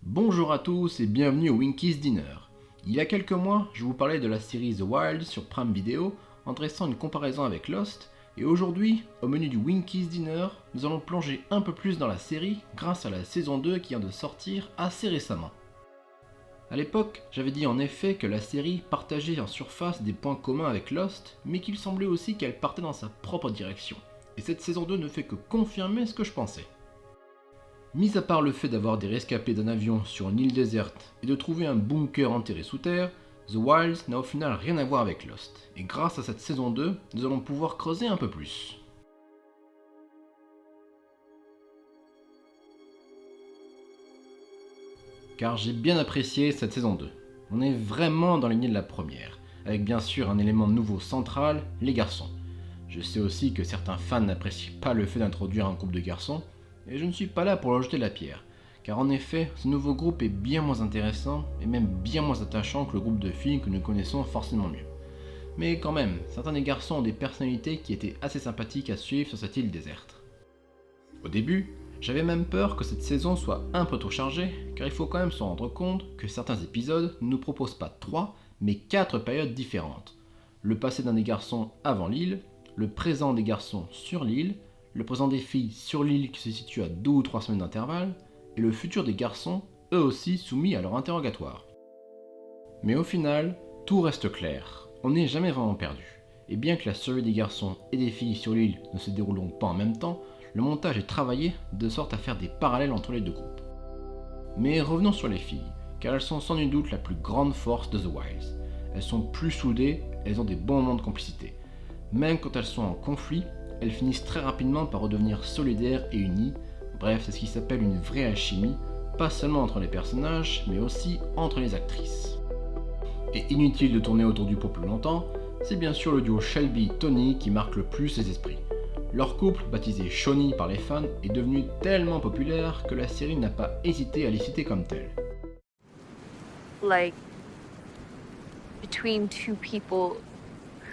Bonjour à tous et bienvenue au Winky's Dinner. Il y a quelques mois, je vous parlais de la série The Wild sur Prime Video en dressant une comparaison avec Lost, et aujourd'hui, au menu du Winky's Dinner, nous allons plonger un peu plus dans la série grâce à la saison 2 qui vient de sortir assez récemment. A l'époque, j'avais dit en effet que la série partageait en surface des points communs avec Lost, mais qu'il semblait aussi qu'elle partait dans sa propre direction. Et cette saison 2 ne fait que confirmer ce que je pensais. Mis à part le fait d'avoir des rescapés d'un avion sur une île déserte et de trouver un bunker enterré sous terre, The Wilds n'a au final rien à voir avec Lost, et grâce à cette saison 2, nous allons pouvoir creuser un peu plus. Car j'ai bien apprécié cette saison 2. On est vraiment dans les lignées de la première, avec bien sûr un élément nouveau central, les garçons. Je sais aussi que certains fans n'apprécient pas le fait d'introduire un groupe de garçons, et je ne suis pas là pour leur jeter la pierre, car en effet, ce nouveau groupe est bien moins intéressant et même bien moins attachant que le groupe de filles que nous connaissons forcément mieux. Mais quand même, certains des garçons ont des personnalités qui étaient assez sympathiques à suivre sur cette île déserte. Au début, j'avais même peur que cette saison soit un peu trop chargée, car il faut quand même se rendre compte que certains épisodes ne nous proposent pas 3, mais 4 périodes différentes. Le passé d'un des garçons avant l'île, le présent des garçons sur l'île, le présent des filles sur l'île qui se situe à 2 ou 3 semaines d'intervalle, et le futur des garçons, eux aussi soumis à leur interrogatoire. Mais au final, tout reste clair, on n'est jamais vraiment perdu. Et bien que la survie des garçons et des filles sur l'île ne se dérouleront pas en même temps, le montage est travaillé de sorte à faire des parallèles entre les deux groupes. Mais revenons sur les filles, car elles sont sans nul doute la plus grande force de The Wilds. Elles sont plus soudées, elles ont des bons moments de complicité. Même quand elles sont en conflit, elles finissent très rapidement par redevenir solidaires et unies. Bref, c'est ce qui s'appelle une vraie alchimie, pas seulement entre les personnages, mais aussi entre les actrices. Et inutile de tourner autour du pot plus longtemps, c'est bien sûr le duo Shelby-Tony qui marque le plus les esprits. Leur couple, baptisé Shawnee par les fans, est devenu tellement populaire que la série n'a pas hésité à les citer comme tel. Like between two people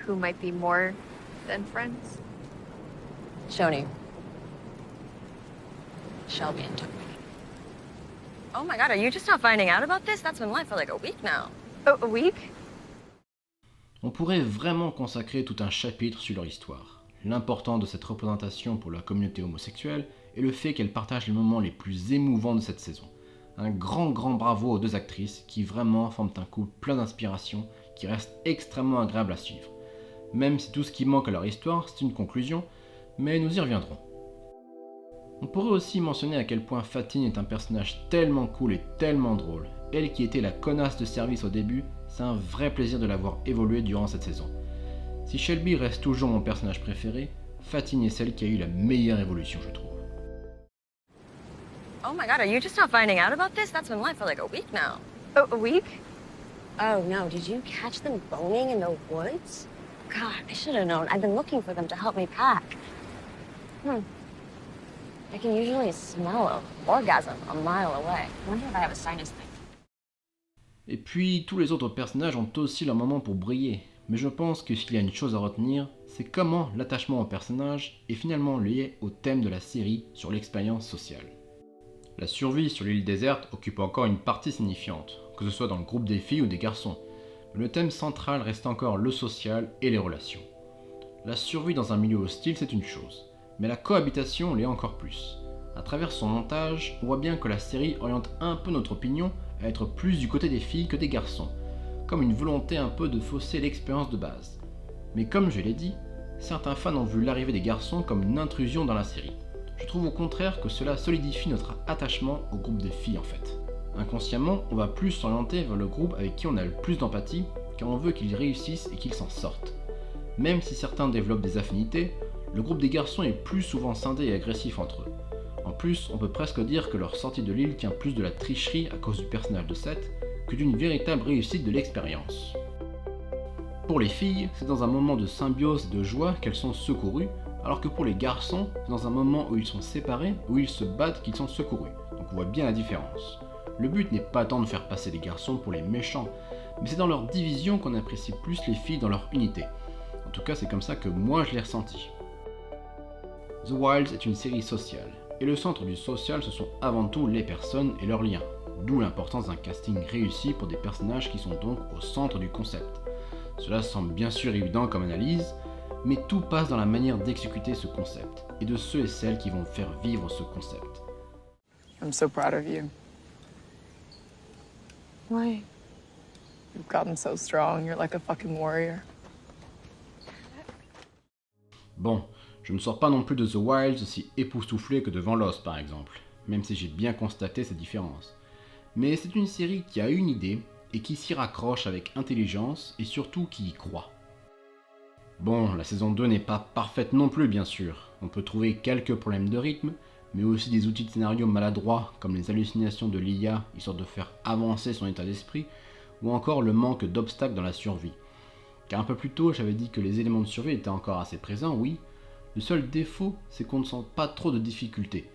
who might be more than friends. Shoni. Shelby and Tony. Oh my god, are you just not finding out about this? That's been live for like a week now. Oh, a week? On pourrait vraiment consacrer tout un chapitre sur leur histoire. L'important de cette représentation pour la communauté homosexuelle est le fait qu'elle partage les moments les plus émouvants de cette saison. Un grand bravo aux deux actrices qui vraiment forment un couple plein d'inspiration qui reste extrêmement agréable à suivre. Même si tout ce qui manque à leur histoire c'est une conclusion, mais nous y reviendrons. On pourrait aussi mentionner à quel point Fatine est un personnage tellement cool et tellement drôle. Elle qui était la connasse de service au début, c'est un vrai plaisir de la voir évoluer durant cette saison. Si Shelby reste toujours mon personnage préféré, Fatine est celle qui a eu la meilleure évolution, je trouve. Oh my god, are you just not finding out about this? That's been live for like a week now. Oh, a week? Oh no, did you catch them boning in the woods? God, I should have known. I've been looking for them to help me pack. I can usually smell an orgasm a mile away. I wonder if I have a sinus thing. Et puis, tous les autres personnages ont aussi leur moment pour briller. Mais je pense que s'il y a une chose à retenir, c'est comment l'attachement au personnage est finalement lié au thème de la série sur l'expérience sociale. La survie sur l'île déserte occupe encore une partie signifiante, que ce soit dans le groupe des filles ou des garçons. Mais le thème central reste encore le social et les relations. La survie dans un milieu hostile, c'est une chose, mais la cohabitation l'est encore plus. À travers son montage, on voit bien que la série oriente un peu notre opinion à être plus du côté des filles que des garçons, comme une volonté un peu de fausser l'expérience de base. Mais comme je l'ai dit, certains fans ont vu l'arrivée des garçons comme une intrusion dans la série. Je trouve au contraire que cela solidifie notre attachement au groupe des filles en fait. Inconsciemment, on va plus s'orienter vers le groupe avec qui on a le plus d'empathie, car on veut qu'ils réussissent et qu'ils s'en sortent. Même si certains développent des affinités, le groupe des garçons est plus souvent scindé et agressif entre eux. En plus, on peut presque dire que leur sortie de l'île tient plus de la tricherie à cause du personnage de Seth que d'une véritable réussite de l'expérience. Pour les filles, c'est dans un moment de symbiose et de joie qu'elles sont secourues, alors que pour les garçons, c'est dans un moment où ils sont séparés, où ils se battent qu'ils sont secourus. Donc on voit bien la différence. Le but n'est pas tant de faire passer les garçons pour les méchants, mais c'est dans leur division qu'on apprécie plus les filles dans leur unité. En tout cas, c'est comme ça que moi je l'ai ressenti. The Wilds est une série sociale, et le centre du social ce sont avant tout les personnes et leurs liens. d'où l'importance d'un casting réussi pour des personnages qui sont donc au centre du concept. Cela semble bien sûr évident comme analyse, mais tout passe dans la manière d'exécuter ce concept, et de ceux et celles qui vont faire vivre ce concept. I'm so proud of you. Why? You've gotten so strong. You're like a fucking warrior. Bon, je ne sors pas non plus de The Wilds aussi époustouflé que devant Lost par exemple, même si j'ai bien constaté ces différences. Mais c'est une série qui a une idée et qui s'y raccroche avec intelligence et surtout qui y croit. Bon, la saison 2 n'est pas parfaite non plus bien sûr, on peut trouver quelques problèmes de rythme, mais aussi des outils de scénario maladroits comme les hallucinations de l'IA histoire de faire avancer son état d'esprit, ou encore le manque d'obstacles dans la survie. Car un peu plus tôt, j'avais dit que les éléments de survie étaient encore assez présents, oui. Le seul défaut, c'est qu'on ne sent pas trop de difficultés.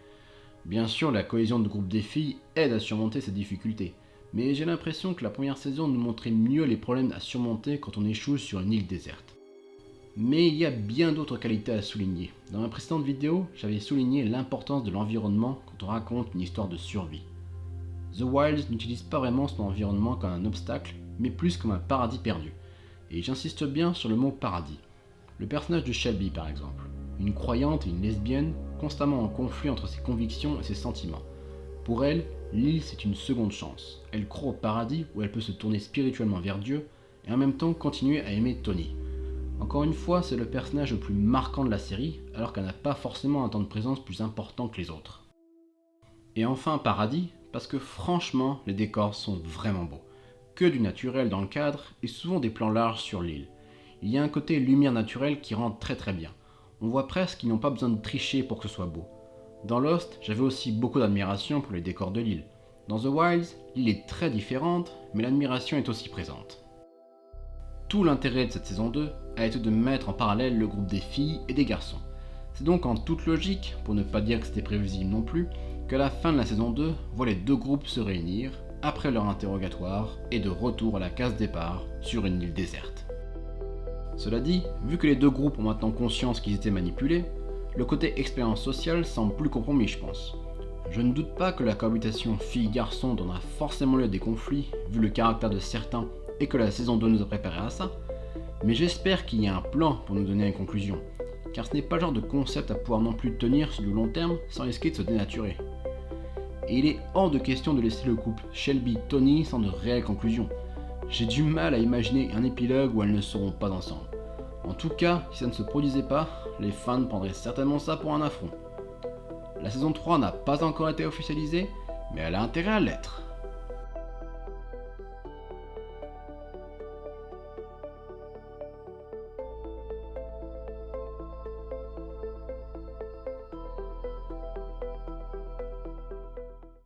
Bien sûr, la cohésion de groupe des filles aide à surmonter ces difficultés, mais j'ai l'impression que la première saison nous montrait mieux les problèmes à surmonter quand on échoue sur une île déserte. Mais il y a bien d'autres qualités à souligner. Dans ma précédente vidéo, j'avais souligné l'importance de l'environnement quand on raconte une histoire de survie. The Wilds n'utilise pas vraiment son environnement comme un obstacle, mais plus comme un paradis perdu. Et j'insiste bien sur le mot paradis. Le personnage de Shelby par exemple, une croyante et une lesbienne constamment en conflit entre ses convictions et ses sentiments. Pour elle, l'île c'est une seconde chance. Elle croit au paradis où elle peut se tourner spirituellement vers Dieu et en même temps continuer à aimer Tony. Encore une fois, c'est le personnage le plus marquant de la série, alors qu'elle n'a pas forcément un temps de présence plus important que les autres. Et enfin paradis, parce que franchement, les décors sont vraiment beaux. Que du naturel dans le cadre, et souvent des plans larges sur l'île. Il y a un côté lumière naturelle qui rend très bien. On voit presque qu'ils n'ont pas besoin de tricher pour que ce soit beau. Dans Lost, j'avais aussi beaucoup d'admiration pour les décors de l'île. Dans The Wilds, l'île est très différente, mais l'admiration est aussi présente. Tout l'intérêt de cette saison 2 a été de mettre en parallèle le groupe des filles et des garçons. C'est donc en toute logique, pour ne pas dire que c'était prévisible non plus, que la fin de la saison 2 voit les deux groupes se réunir, après leur interrogatoire, et de retour à la case départ sur une île déserte. Cela dit, vu que les deux groupes ont maintenant conscience qu'ils étaient manipulés, le côté expérience sociale semble plus compromis je pense. Je ne doute pas que la cohabitation fille-garçon donnera forcément lieu à des conflits, vu le caractère de certains, et que la saison 2 nous a préparé à ça, mais j'espère qu'il y a un plan pour nous donner une conclusion, car ce n'est pas le genre de concept à pouvoir non plus tenir sur du long terme sans risquer de se dénaturer. Et il est hors de question de laisser le couple Shelby-Tony sans de réelle conclusion. J'ai du mal à imaginer un épilogue où elles ne seront pas ensemble. En tout cas, si ça ne se produisait pas, les fans prendraient certainement ça pour un affront. La saison 3 n'a pas encore été officialisée, mais elle a intérêt à l'être.